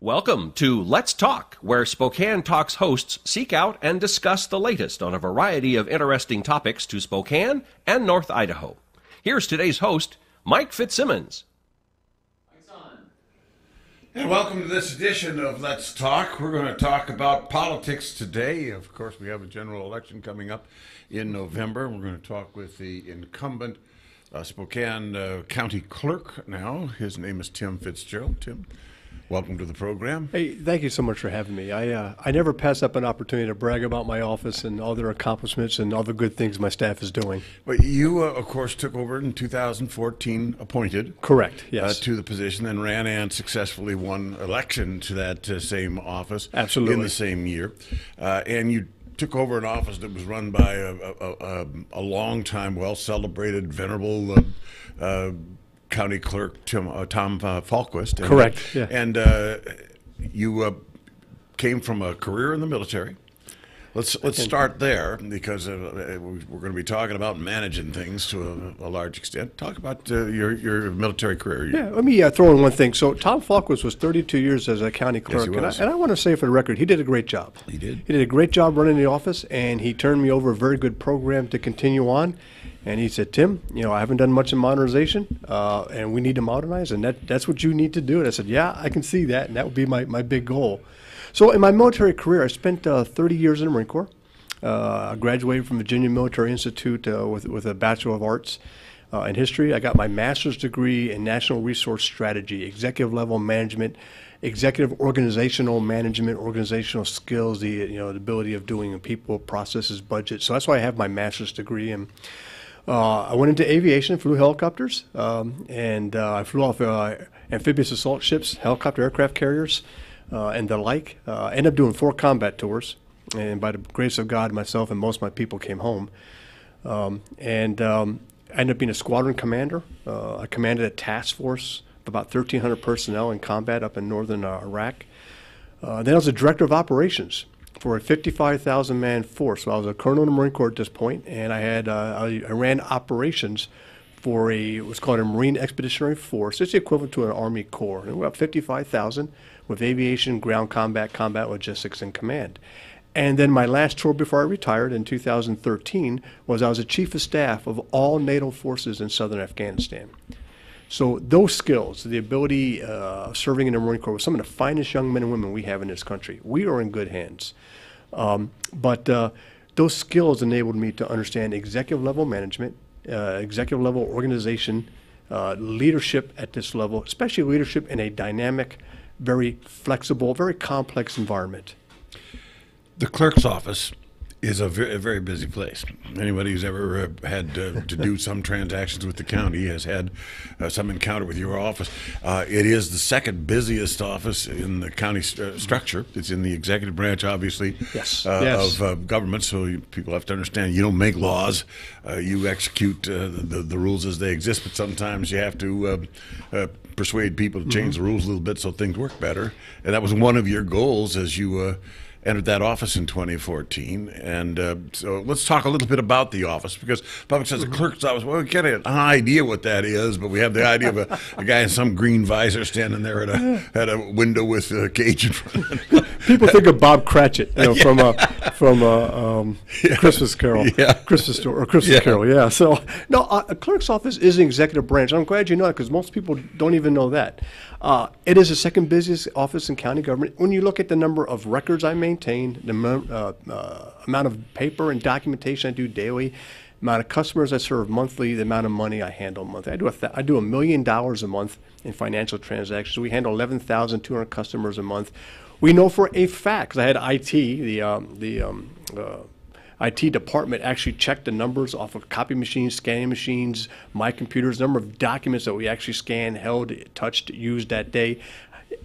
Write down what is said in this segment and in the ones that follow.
Welcome to Let's Talk, where Spokane Talks hosts seek out and discuss the latest on a variety of interesting topics to Spokane and North Idaho. Here's today's host, Mike Fitzsimmons. And welcome to this edition of Let's Talk. We're going to talk about politics today. Of course, we have a general election coming up in November. We're going to talk with the incumbent Spokane County Clerk now. His name is Tim Fitzgerald. Tim, welcome to the program. Hey, thank you so much for having me. I never pass up an opportunity to brag about my office and all their accomplishments and all the good things my staff is doing. But you, of course, took over in 2014, appointed. Correct, yes. To the position, then ran and successfully won election to that same office. Absolutely. In the same year. And you took over an office that was run by a long-time, well-celebrated, venerable County Clerk Tom Falquist. Correct. Yeah. And you came from a career in the military. Let's start there because we're going to be talking about managing things to a large extent. Talk about your military career. Yeah, let me throw in one thing. So Tom Falquist was 32 years as a county clerk, yes, and I want to say for the record, he did a great job. He did. He did a great job running the office, and he turned me over a very good program to continue on. And he said, Tim, I haven't done much in modernization, and we need to modernize, and that's what you need to do. And I said, yeah, I can see that, and that would be my big goal. So in my military career, I spent 30 years in the Marine Corps. I graduated from Virginia Military Institute with a Bachelor of Arts in History. I got my master's degree in National Resource Strategy, executive level management, executive organizational management, organizational skills, the ability of doing people, processes, budgets. So that's why I have my master's degree. And I went into aviation, flew helicopters, and I flew off amphibious assault ships, helicopter aircraft carriers, and the like. Ended up doing 4 combat tours, and by the grace of God, myself and most of my people came home. I ended up being a squadron commander. I commanded a task force of about 1,300 personnel in combat up in northern Iraq. Then I was a director of operations for a 55,000-man force. So I was a colonel in the Marine Corps at this point, and I ran operations for what's called a Marine Expeditionary Force. It's the equivalent to an Army Corps. And we're about 55,000 with aviation, ground combat, combat logistics, and command. And then my last tour before I retired in 2013 was I was a chief of staff of all NATO forces in southern Afghanistan. So those skills, the ability of serving in the Marine Corps with some of the finest young men and women we have in this country, we are in good hands. But those skills enabled me to understand executive level management, executive level organization, leadership at this level, especially leadership in a dynamic, very flexible, very complex environment. The clerk's office is a very busy place. Anybody who's ever had to do some transactions with the county has had some encounter with your office. It is the second busiest office in the county structure. It's in the executive branch, obviously, yes. Of government, so people have to understand you don't make laws. You execute the rules as they exist, but sometimes you have to persuade people to change the rules a little bit so things work better. And that was one of your goals as you entered that office in 2014, and so let's talk a little bit about the office, because public says the clerk's office, well, we get an idea what that is, but we have the idea of a guy in some green visor standing there at a window with a cage in front of him. People think of Bob Cratchit, from Christmas Carol, Christmas Story, or Christmas Carol, yeah. So no, a clerk's office is an executive branch. I'm glad you know that, because most people don't even know that. It is the second busiest office in county government. When you look at the number of records I maintain, the amount of paper and documentation I do daily, amount of customers I serve monthly, the amount of money I handle monthly. I do $1 million a month in financial transactions. We handle 11,200 customers a month. We know for a fact, because I had IT, the IT department actually checked the numbers off of copy machines, scanning machines, my computers, the number of documents that we actually scanned, held, touched, used that day.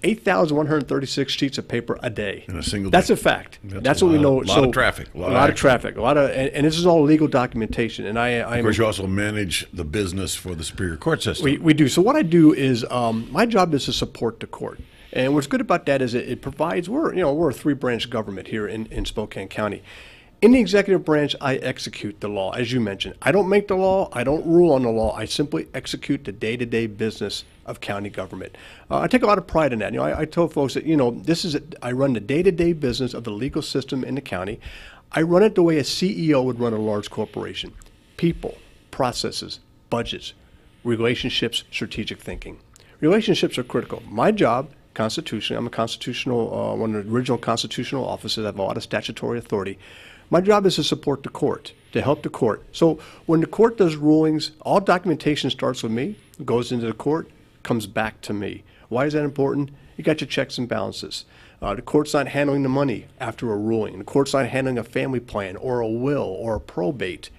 8,136 sheets of paper a day. In a single day. That's a fact. That's what we know. A lot of traffic. A lot of traffic. And this is all legal documentation. And of course, you also manage the business for the Superior Court system. We do. So what I do is my job is to support the court. And what's good about that is it provides, we're a 3-branch government here in Spokane County. In the executive branch, I execute the law, as you mentioned. I don't make the law. I don't rule on the law. I simply execute the day-to-day business of county government. I take a lot of pride in that. I tell folks that, I run the day-to-day business of the legal system in the county. I run it the way a CEO would run a large corporation. People, processes, budgets, relationships, strategic thinking. Relationships are critical. My job, constitutionally, I'm a constitutional, one of the original constitutional officers. I have a lot of statutory authority. My job is to support the court, to help the court. So when the court does rulings, all documentation starts with me, goes into the court, comes back to me. Why is that important? You got your checks and balances. The court's not handling the money after a ruling. The court's not handling a family plan or a will or a probate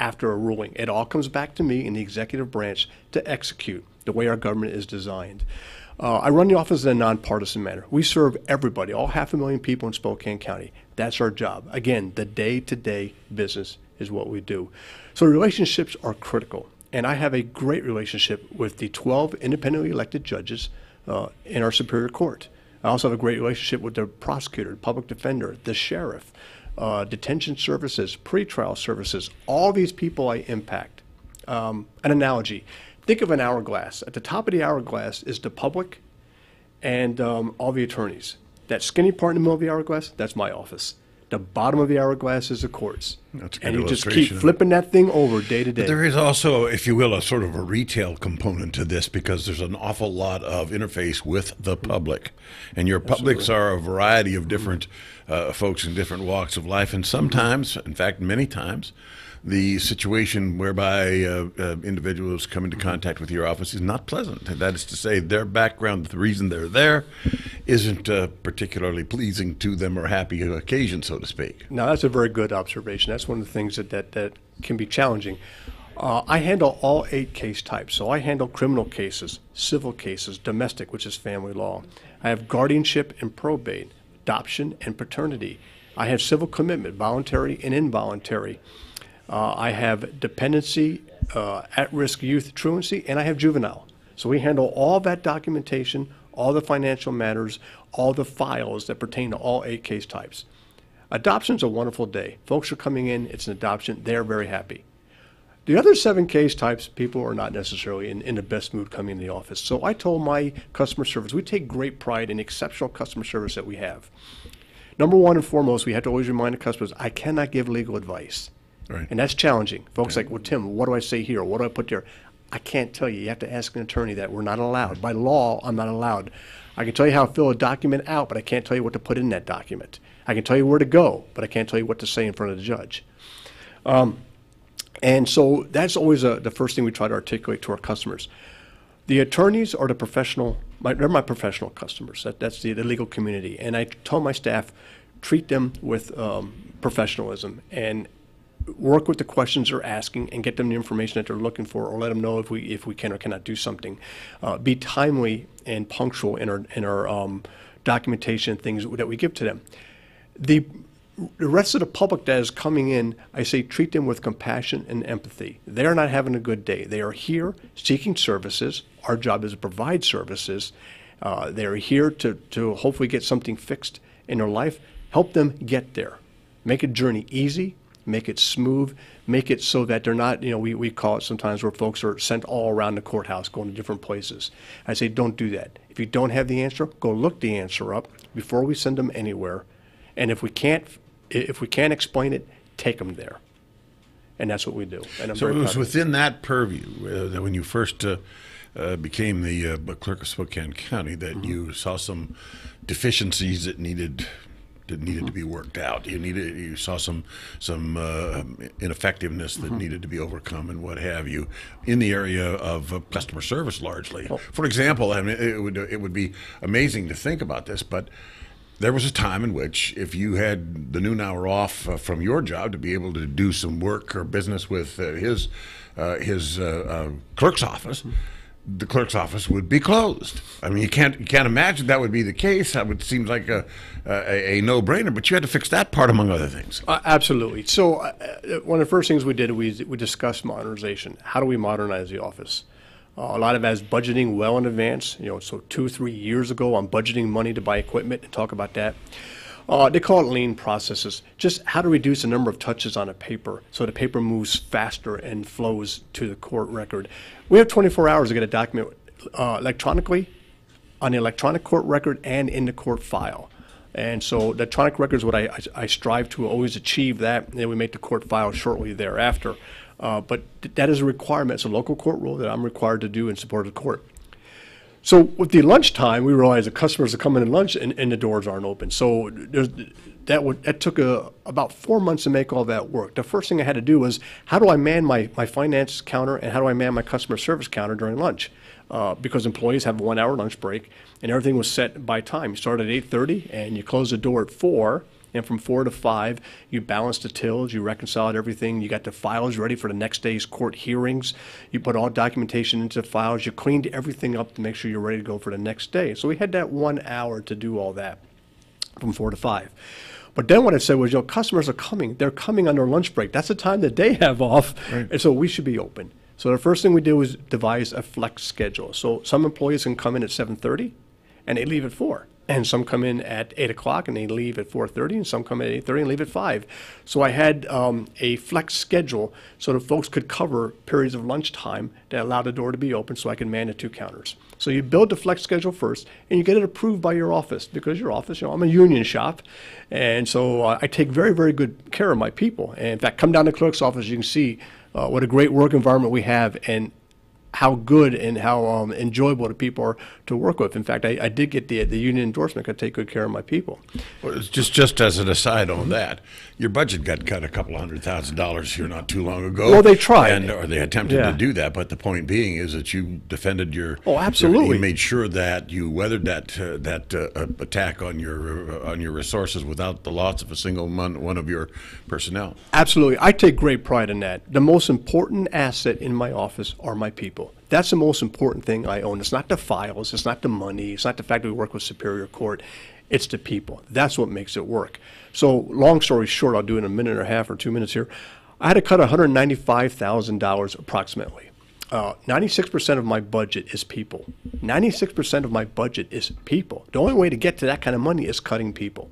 after a ruling. It all comes back to me in the executive branch to execute the way our government is designed. I run the office in a nonpartisan manner. We serve everybody, all 500,000 people in Spokane County. That's our job. Again, the day-to-day business is what we do. So relationships are critical. And I have a great relationship with the 12 independently elected judges in our Superior Court. I also have a great relationship with the prosecutor, the public defender, the sheriff, detention services, pretrial services. All these people I impact. An analogy. Think of an hourglass. At the top of the hourglass is the public and all the attorneys. That skinny part in the middle of the hourglass, that's my office. The bottom of the hourglass is the courts. That's a good and you just illustration. keep flipping that thing over day to day. But there is also, if you will, a sort of a retail component to this because there's an awful lot of interface with the public. And your publics are a variety of different folks in different walks of life. And sometimes, in fact, many times, the situation whereby individuals come into contact with your office is not pleasant. And that is to say, their background, the reason they're there, isn't particularly pleasing to them or happy occasion, so to speak. Now, that's a very good observation. That's one of the things that can be challenging. I handle all 8 case types. So I handle criminal cases, civil cases, domestic, which is family law. I have guardianship and probate, adoption and paternity. I have civil commitment, voluntary and involuntary. I have dependency, at-risk youth truancy, and I have juvenile. So we handle all that documentation, all the financial matters, all the files that pertain to all 8 case types. Adoption's a wonderful day. Folks are coming in, it's an adoption, they're very happy. The other 7 case types, people are not necessarily in the best mood coming in the office. So I told my customer service, we take great pride in the exceptional customer service that we have. Number one and foremost, we have to always remind the customers, I cannot give legal advice. Right. And that's challenging. Folks like, well, Tim, what do I say here? What do I put there? I can't tell you. You have to ask an attorney that. We're not allowed. By law, I'm not allowed. I can tell you how to fill a document out, but I can't tell you what to put in that document. I can tell you where to go, but I can't tell you what to say in front of the judge. And so that's always the first thing we try to articulate to our customers. The attorneys are the professional, they're my professional customers. That's the legal community. And I tell my staff, treat them with professionalism and work with the questions they're asking and get them the information that they're looking for, or let them know if we can or cannot do something. Be timely and punctual in our documentation, things that we give to them. The rest of the public that is coming in, I say treat them with compassion and empathy. They're not having a good day. They are here seeking services. Our job is to provide services. They are here to hopefully get something fixed in their life. Help them get there. Make a journey easy. Make it smooth, make it so that they're not, we call it sometimes where folks are sent all around the courthouse, going to different places. I say, don't do that. If you don't have the answer, go look the answer up before we send them anywhere. And if we can't explain it, take them there. And that's what we do. And I'm so very it was proud of within that purview that when you first became the clerk of Spokane County that you saw some deficiencies that needed to be worked out. You saw some ineffectiveness that needed to be overcome and what have you in the area of customer service largely. For example, I mean, it would be amazing to think about this, but there was a time in which if you had the noon hour off from your job to be able to do some work or business with his clerk's office, the clerk's office would be closed. I mean, you can't imagine that would be the case. That would seem like a no-brainer, but you had to fix that part among other things. Absolutely. So one of the first things we did, we discussed modernization. How do we modernize the office? A lot of that is budgeting well in advance. So 2-3 years ago, I'm budgeting money to buy equipment and talk about that. They call it lean processes. Just how to reduce the number of touches on a paper so the paper moves faster and flows to the court record. We have 24 hours to get a document electronically on the electronic court record and in the court file. And so the electronic record is what I strive to always achieve that, and then we make the court file shortly thereafter. But that is a requirement. It's a local court rule that I'm required to do in support of the court. So with the lunchtime, we realized the customers are coming in lunch and the doors aren't open. So that took about 4 months to make all that work. The first thing I had to do was, how do I man my finance counter and how do I man my customer service counter during lunch? Because employees have a 1 hour lunch break and everything was set by time. You start at 8:30 and you close the door at 4. And from 4 to 5, you balance the tills, you reconciled everything, you got the files ready for the next day's court hearings, you put all documentation into the files, you cleaned everything up to make sure you're ready to go for the next day. So we had that 1 hour to do all that from 4 to 5. But then what I said was, customers are coming. They're coming on their lunch break. That's the time that they have off, right. And so we should be open. So the first thing we did was devise a flex schedule. So some employees can come in at 7:30 and they leave at 4. And some come in at 8 o'clock and they leave at 4:30, and some come in at 8:30 and leave at 5. So I had a flex schedule so that folks could cover periods of lunchtime that allowed the door to be open so I could man the 2 counters. So you build the flex schedule first, and you get it approved by your office, because your office, I'm a union shop, and so I take very, very good care of my people. And in fact, come down to the clerk's office, you can see what a great work environment we have, and how good and how enjoyable the people are to work with. In fact, I did get the union endorsement. I take good care of my people. Well, it's just as an aside on that, your budget got cut a couple of $100,000 here not too long ago. Well, they tried. Or they attempted to do that, but the point being is that you defended your... Oh, absolutely. You made sure that you weathered that attack on your resources without the loss of a single one of your personnel. Absolutely. I take great pride in that. The most important asset in my office are my people. That's the most important thing I own. It's not the files, it's not the money, it's not the fact that we work with Superior Court, it's the people. That's what makes it work. So long story short, I'll do it in a minute and a half or 2 minutes here. I had to cut $195,000 approximately. 96% of my budget is people. 96% of my budget is people. The only way to get to that kind of money is cutting people.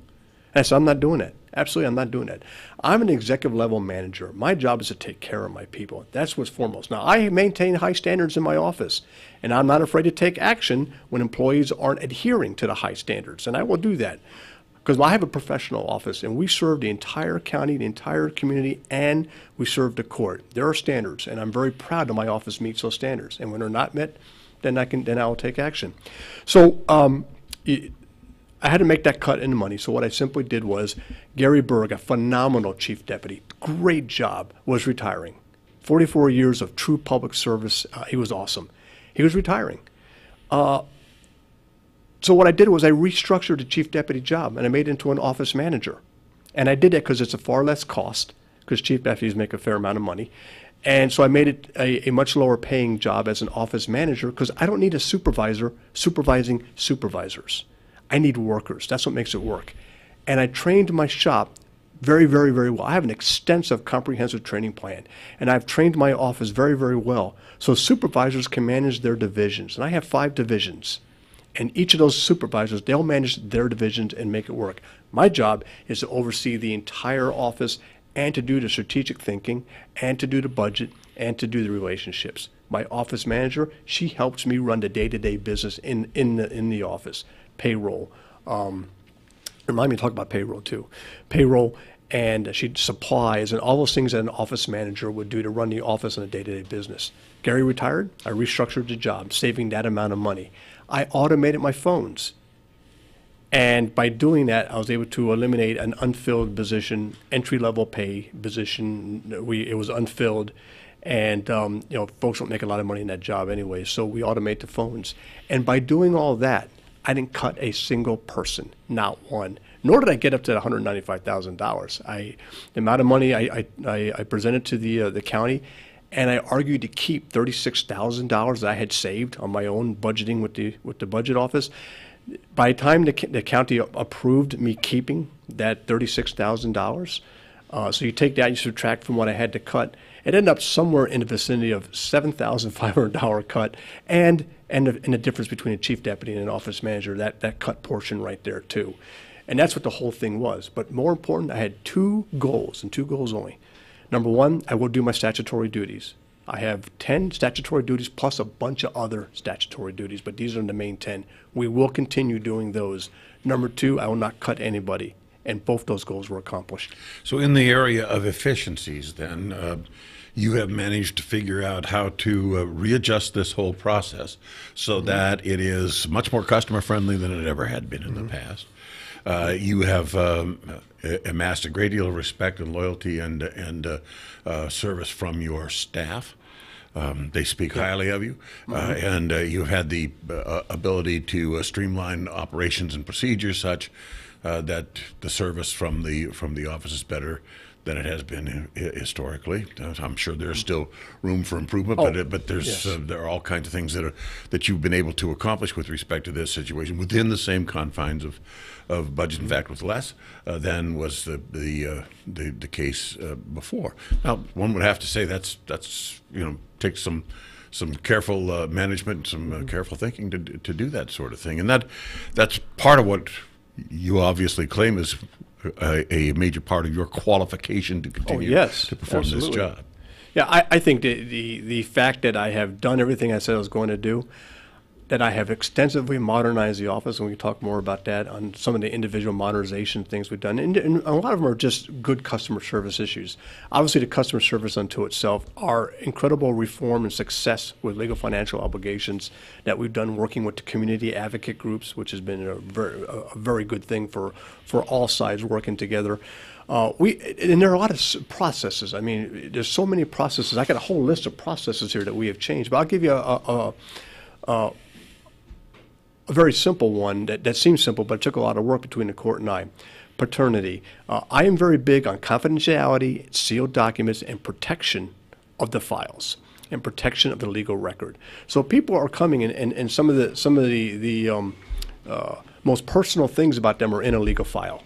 And so I'm not doing that. Absolutely, I'm not doing that. I'm an executive level manager. My job is to take care of my people. That's what's foremost. Now, I maintain high standards in my office, and I'm not afraid to take action when employees aren't adhering to the high standards, and I will do that. Because I have a professional office, and we serve the entire county, the entire community, and we serve the court. There are standards, and I'm very proud that my office meets those standards. And when they're not met, then I will take action. So I had to make that cut in the money. So what I simply did was, Gary Berg, a phenomenal chief deputy, great job, was retiring. 44 years of true public service. He was awesome. He was retiring. So what I did was I restructured the chief deputy job, and I made it into an office manager. And I did that because it's a far less cost, because chief deputies make a fair amount of money. And so I made it a much lower paying job as an office manager, because I don't need a supervisor supervising supervisors. I need workers. That's what makes it work. And I trained my shop very, very, very well. I have an extensive comprehensive training plan, and I've trained my office very, very well. So supervisors can manage their divisions. And I have 5 divisions. And each of those supervisors, they'll manage their divisions and make it work. My job is to oversee the entire office and to do the strategic thinking and to do the budget and to do the relationships. My office manager, she helps me run the day-to-day business in the office. Payroll. Remind me to talk about payroll too. Payroll, and she supplies and all those things that an office manager would do to run the office on a day-to-day business. Gary retired. I restructured the job, saving that amount of money. I automated my phones. And by doing that, I was able to eliminate an unfilled position, entry-level pay position. It was unfilled. And, folks don't make a lot of money in that job anyway, so we automate the phones. And by doing all that, I didn't cut a single person, not one. Nor did I get up to $195,000. The amount of money I presented to the county, and I argued to keep $36,000 that I had saved on my own budgeting with the budget office. By the time the county approved me keeping that $36,000, so you take that and you subtract from what I had to cut, it ended up somewhere in the vicinity of $7,500 cut, and the difference between a chief deputy and an office manager, that cut portion right there too. And that's what the whole thing was. But more important, I had 2 goals, and 2 goals only. Number one, I will do my statutory duties. I have 10 statutory duties plus a bunch of other statutory duties, but these are the main 10. We will continue doing those. Number 2, I will not cut anybody. And both those goals were accomplished. So in the area of efficiencies, then, you have managed to figure out how to readjust this whole process so that it is much more customer friendly than it ever had been in the past. You have amassed a great deal of respect and loyalty and service from your staff. They speak highly of you, and you've had the ability to streamline operations and procedures such that the service from the office is better than it has been historically. I'm sure there's still room for improvement, but there's there are all kinds of things that you've been able to accomplish with respect to this situation within the same confines of budget. In fact, with less than was the case before. Now, one would have to say that's takes some careful management, some careful thinking to do that sort of thing, and that's part of what you obviously claim is a major part of your qualification to continue to perform this job. Yeah, I think the fact that I have done everything I said I was going to do, that I have extensively modernized the office, and we can talk more about that on some of the individual modernization things we've done. And a lot of them are just good customer service issues. Obviously, the customer service unto itself are incredible reform and success with legal financial obligations that we've done working with the community advocate groups, which has been a very good thing for all sides working together. And there are a lot of processes. I mean, there's so many processes. I got a whole list of processes here that we have changed, but I'll give you a very simple one that seems simple, but it took a lot of work between the court and I. Paternity. I am very big on confidentiality, sealed documents, and protection of the files and protection of the legal record. So people are coming in, and some of the most personal things about them are in a legal file.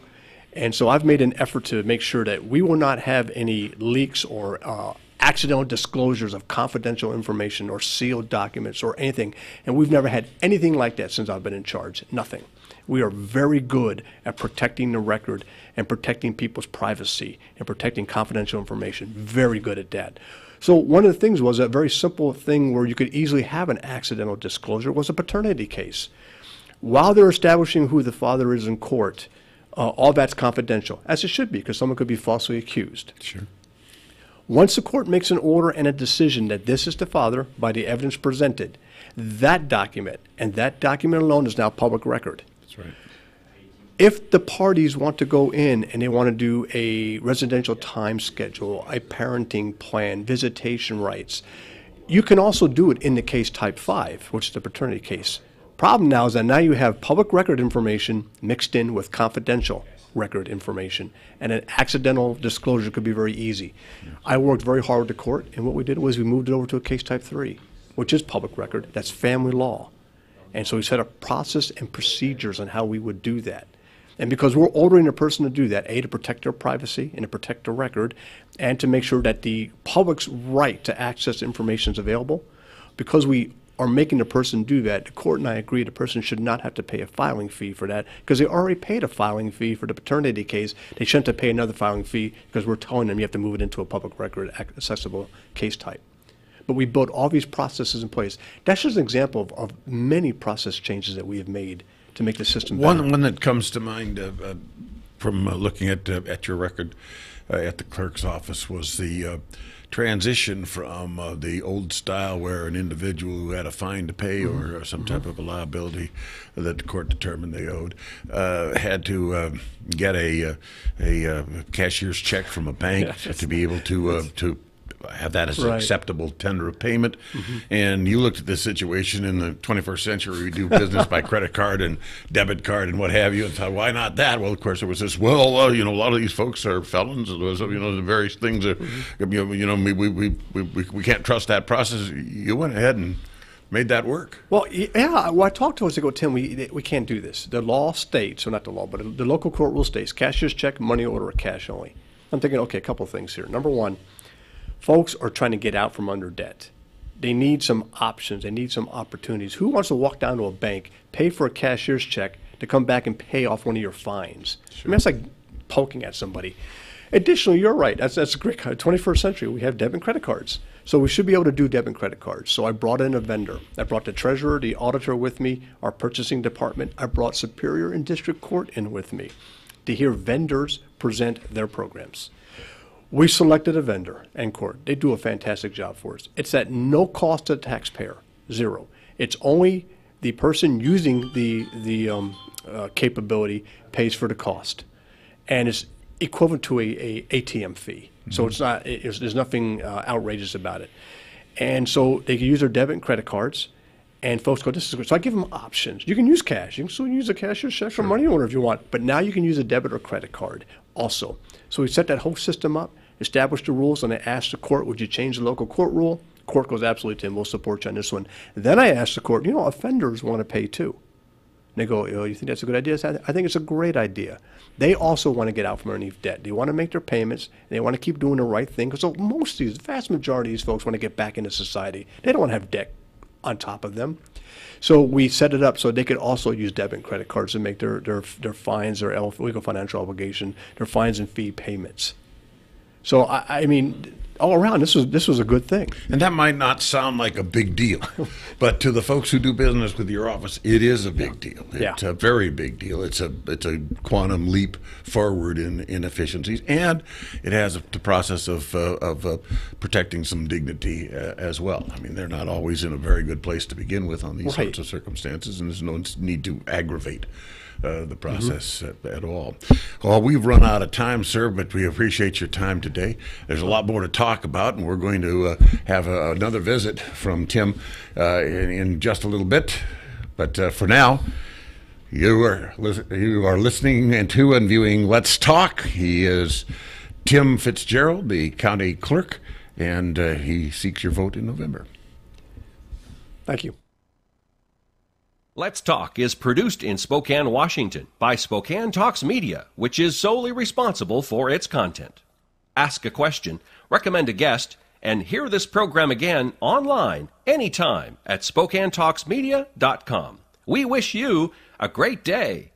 And so I've made an effort to make sure that we will not have any leaks or accidental disclosures of confidential information or sealed documents or anything. And we've never had anything like that since I've been in charge. Nothing. We are very good at protecting the record and protecting people's privacy and protecting confidential information. Very good at that. So one of the things was a very simple thing where you could easily have an accidental disclosure was a paternity case. While they're establishing who the father is in court, all that's confidential, as it should be, because someone could be falsely accused. Sure. Once the court makes an order and a decision that this is the father by the evidence presented, that document and that document alone is now public record. That's right. If the parties want to go in and they want to do a residential time schedule, a parenting plan, visitation rights, you can also do it in the case type 5, which is the paternity case. Problem now is that now you have public record information mixed in with confidential record information, and an accidental disclosure could be very easy. Yes. I worked very hard with the court, and what we did was we moved it over to a case type 3, which is public record. That's family law. And so we set up process and procedures on how we would do that. And because we're ordering a person to do that, A, to protect their privacy and to protect the record, and to make sure that the public's right to access information is available, because we are making the person do that, the court and I agree the person should not have to pay a filing fee for that because they already paid a filing fee for the paternity case. They shouldn't have to pay another filing fee because we're telling them you have to move it into a public record accessible case type. But we built all these processes in place. That's just an example of many process changes that we have made to make the system better. One that comes to mind from looking at your record at the clerk's office was the transition from the old style where an individual who had a fine to pay or some type of a liability that the court determined they owed had to get a cashier's check from a bank to be able to have that as an acceptable tender of payment. And you looked at this situation in the 21st century, we do business by credit card and debit card and what have you, and thought, why not that? Well, of course, it was this, a lot of these folks are felons, the various things, we can't trust that process. You went ahead and made that work. Well, yeah, I talked to us, I go, Tim, we can't do this. The law states, or not the law, but the local court rule states, cashier's check, money order, or cash only. I'm thinking, okay, a couple of things here. Number one, folks are trying to get out from under debt. They need some options. They need some opportunities. Who wants to walk down to a bank, pay for a cashier's check, to come back and pay off one of your fines. I mean, that's like poking at somebody. Additionally, you're right. That's a great 21st century. We have debit and credit cards. So we should be able to do debit and credit cards. So I brought in a vendor. I brought the treasurer, the auditor with me, our purchasing department. I brought Superior and District Court in with me to hear vendors present their programs. We selected a vendor and court. They do a fantastic job for us. It's at no cost to the taxpayer, zero. It's only the person using the capability pays for the cost. And it's equivalent to a ATM fee. So it's not, there's nothing outrageous about it. And so they can use their debit and credit cards, and folks go, this is good. So I give them options. You can use cash. You can still use a cashier's check or money order if you want, but now you can use a debit or credit card also. So we set that whole system up, established the rules, and I asked the court, would you change the local court rule? Court goes, absolutely, Tim, we'll support you on this one. Then I asked the court, offenders want to pay too. And they go, you think that's a good idea? I think it's a great idea. They also want to get out from underneath debt. They want to make their payments. And they want to keep doing the right thing. Because most of these, the vast majority of these folks want to get back into society. They don't want to have debt on top of them. So we set it up so they could also use debit and credit cards to make their fines, their legal financial obligation, their fines and fee payments. So, I mean, all around, this was a good thing. And that might not sound like a big deal, but to the folks who do business with your office, it is a big deal. It's a very big deal. It's a quantum leap forward in efficiencies, and it has the process of protecting some dignity as well. I mean, they're not always in a very good place to begin with on these sorts of circumstances, and there's no need to aggravate the process at all. Well, we've run out of time, sir, but we appreciate your time today. There's a lot more to talk about, and we're going to have another visit from Tim in just a little bit. But for now, you are listening to and viewing Let's Talk. He is Tim Fitzgerald, the county clerk, and he seeks your vote in November. Thank you. Let's Talk is produced in Spokane, Washington by Spokane Talks Media, which is solely responsible for its content. Ask a question, recommend a guest, and hear this program again online anytime at SpokaneTalksMedia.com. We wish you a great day.